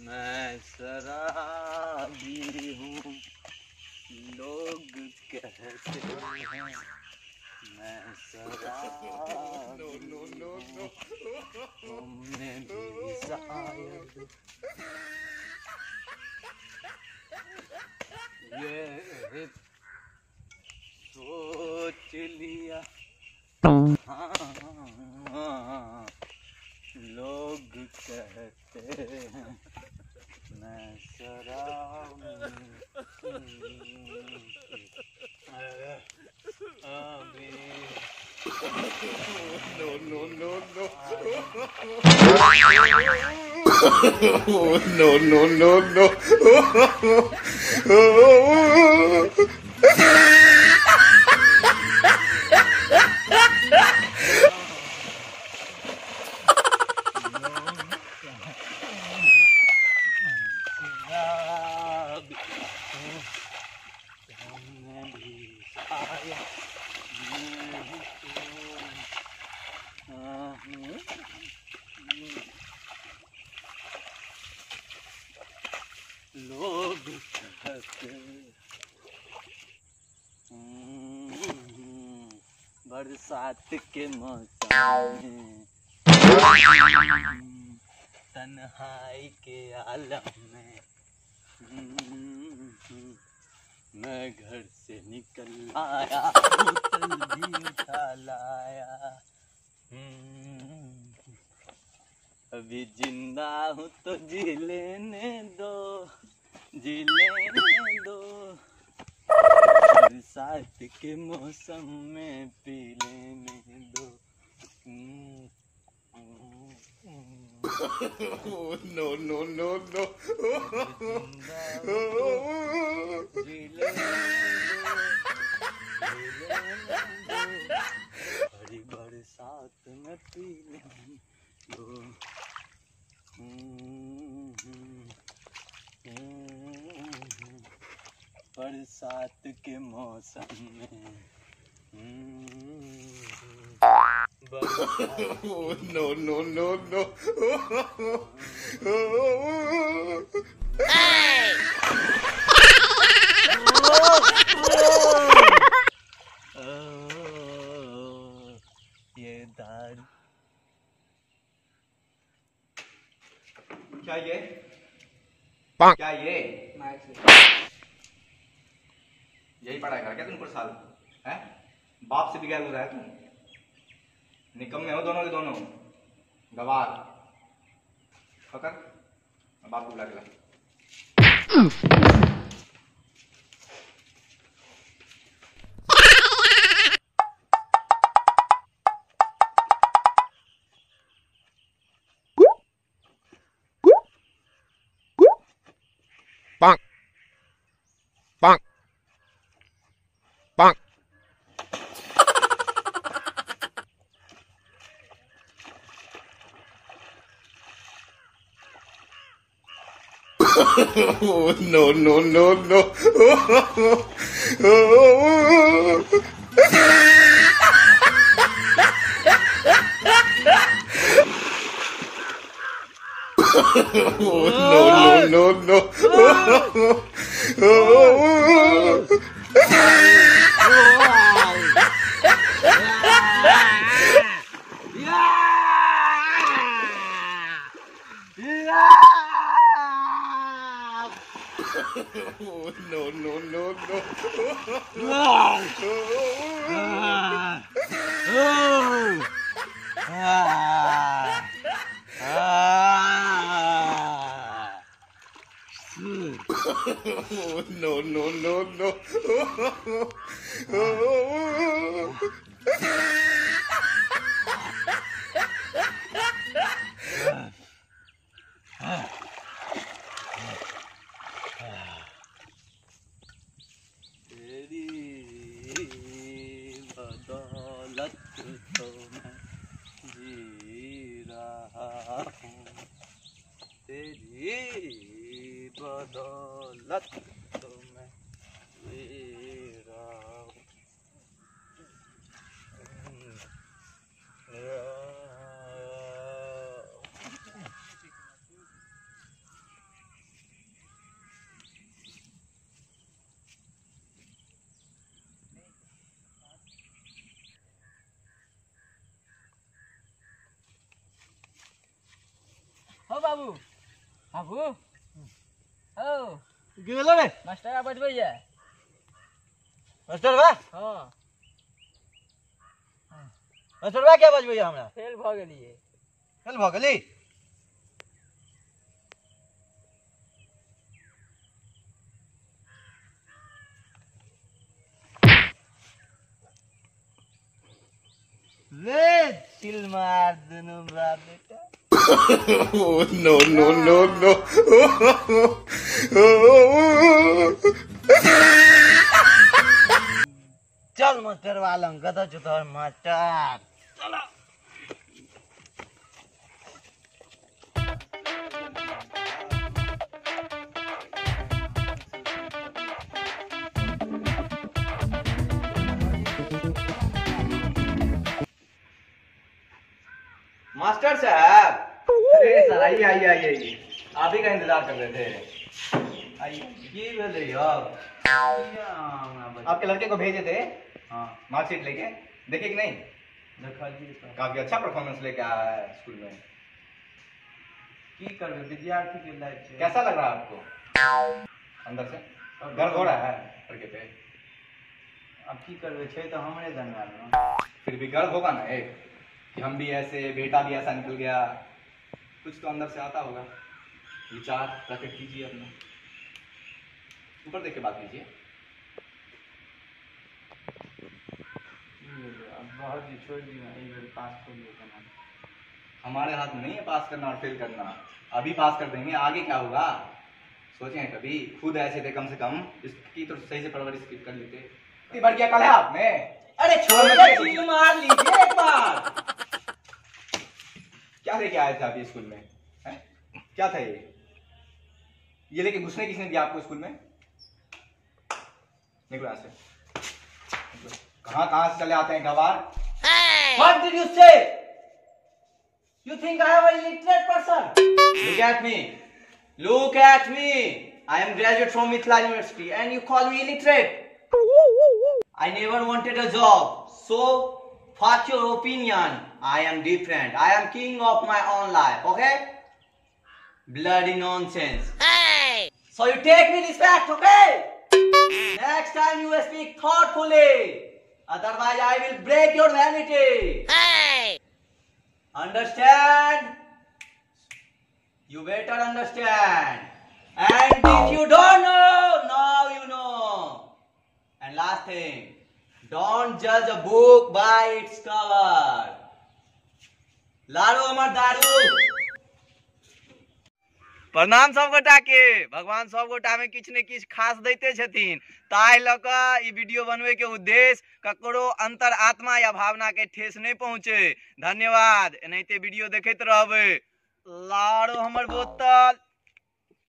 मैं शराबी हूँ, लोग कहते हैं मैं शराबी हूँ, तुमने भी शायद ये सोच लिया। हाँ, लोग कहते हैं मैं शराबी अभी। No, no, no, no. No, no, no, no. लोग कहते बरसात के मौसम में, तन्हाई के आलम में, मैं घर से निकल आया, बोतल भी उठा लाया। अभी जिंदा हूँ तो जी लेने दो, जी लेने दो, बरसात के मौसम में पी लेने दो। No, no, no, no. जी लेने दो, हरी बरसात में पी लेने दो। बरसात के मौसम में No, no, no, no. ये दारू क्या ये? क्या ये? यही पढ़ाई कर क्या तुम पूरे साल? हैं? बाप से भी गैर गुजरा है तुम? निकम्मे हो दोनों के दोनों, गवार। पकड़, बाप को बुला के ला। Bonk. Bonk. Bonk. No, no, no, no. No, no, no, no. No, no, no, no. No, no, no, no. तेरी बदौलत तो मैं जी रहा हूँ, तेरी बदौलत तो मैं जी रहा हूँ। बाबू बाबू ओ गेलो रे मास्टर आ बजबै या मास्टर बा हां मास्टर बा क्या बजबै हमरा फेल भ गेलिए चल भ गेली ले चिल मार दुनु बा बेटा Oh, no, no, no, no. चल मास्टर वाला गधा चुतर मास्टर चलो मास्टर साहब, अरे सर आइए आइए आइए आइए, आप ही का इंतजार कर रहे थे। आइए, ये बोले अब आपके लड़के को भेजे थे हाँ मार्कशीट लेके, देखे कि नहीं? देखा जी तो काफी अच्छा परफॉर्मेंस लेके आया है स्कूल में। की करबे विद्यार्थी के लायक छै कैसा लग रहा है आपको अंदर से? गर्व हो रहा है लड़के पे? अब की करबे छै तो हमरे दरमियान में फिर भी गर्व होगा ना एक, कि हम भी ऐसे, बेटा भी ऐसा निकल गया। कुछ तो अंदर से आता होगा। विचार प्रकट कीजिए अपना, ऊपर देख के बात कीजिए। अब बहुत जी छोड़ दी ना एक बार पास कर लिया करना हमारे हाथ में नहीं है पास करना और फेल करना। अभी पास कर देंगे, आगे क्या होगा सोचें कभी। खुद ऐसे थे, कम से कम इसकी तो सही से परवरिश कर लेते। इतनी भर क्या कल है आपने? अरे छोड़िए चिल मार लीजिए एक बार क्या लेके आए थे आप ये स्कूल में? हैं? क्या था ये लेके घुसने किसने दिया आपको स्कूल में? निकलो यहाँ से। कहाँ से चले आते हैं गवार? What did you say? You think I am an illiterate person? Look at me. Look at me. I am graduate from Mithila University and you call me illiterate. I never wanted a job. So, fuck your opinion. I am different. I am king of my own life. Okay? Bloody nonsense. Hey! So you take me respect, okay? Next time you speak thoughtfully. Otherwise I will break your vanity. Hey! Understand? You better understand. And if you don't know, now you know. And last thing, don't judge a book by its cover. लाडो अमर दारू। प्रणाम सब गोटा के। भगवान सब गोटा में किछ ने किछ खास दैते छथिन, ताहि ल क ई वीडियो बनवे के उद्देश्य ककरो अंतर आत्मा या भावना के ठेस नहीं पहुंचे। धन्यवाद। एनाहिते वीडियो देखैत रहबै। लाडो हमर बोतल।